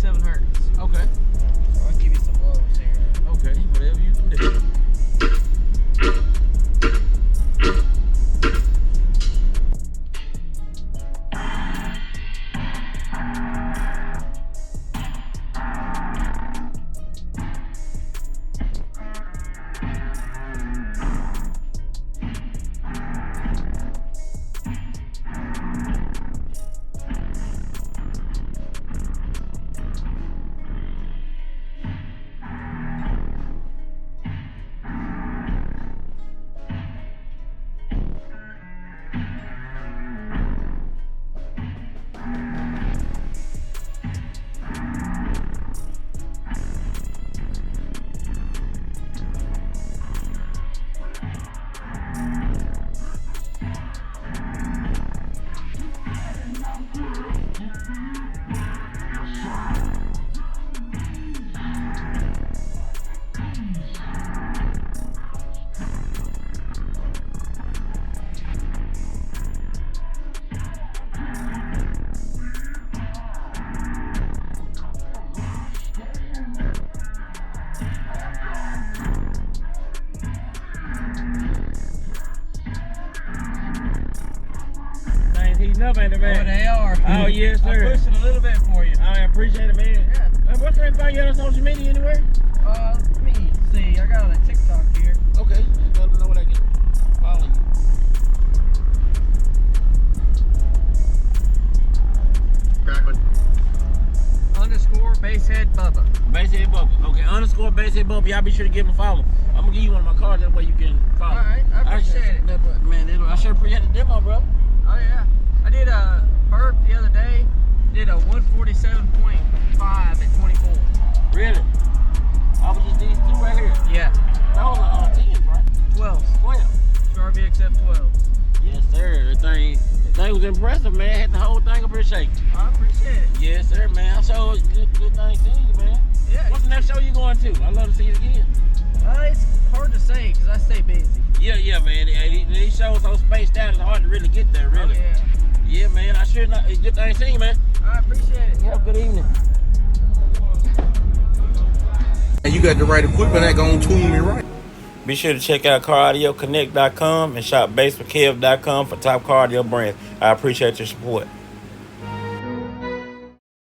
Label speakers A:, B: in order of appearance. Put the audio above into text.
A: 147 hertz.
B: Okay.
A: So I'll give you some lows here.
B: Okay, whatever you can do. Heating up, ain't it, man?
A: Oh, they are.
B: Oh, yes, sir.
A: I'm pushing a little bit for you.
B: I appreciate it, man.
A: Yeah.
B: Where can I find you on social media anywhere?
A: Let me see. I got a TikTok here.
B: Okay. Let me know what I can follow you.
A: _ Basshead Bubba.
B: Basshead Bubba. Okay, _ Basshead Bubba. Y'all be sure to give him a follow. I'm gonna give you one of my cards, that way you can follow.
A: Alright, I appreciate it.
B: Man, I sure appreciate the demo, bro.
A: Oh yeah. I did a burp the other day. Did a 147.5 at 24.
B: Really? I was just these two right here.
A: Yeah.
B: Those are 10s, right?
A: 12.
B: 12.
A: RVXF 12.
B: Yes, sir. The thing was impressive, man. Had the whole thing up here shaking.
A: I appreciate it.
B: Yes, sir, man. I showed good thing seeing you, man.
A: Yeah.
B: What's the next show you going to? I'd love to see you again.
A: It's hard to say because I stay busy.
B: Yeah, man. These shows so spaced out, it's hard to really get there, really.
A: Oh, yeah.
B: Yeah, man. I sure not. It's good thing seeing you, man.
A: I appreciate it.
B: Have a good evening.
C: And you got the right equipment that gonna tune me right.
B: Be sure to check out CarAudioConnect.com and shop BASSWITHKEV.com for top car audio brands. I appreciate your support.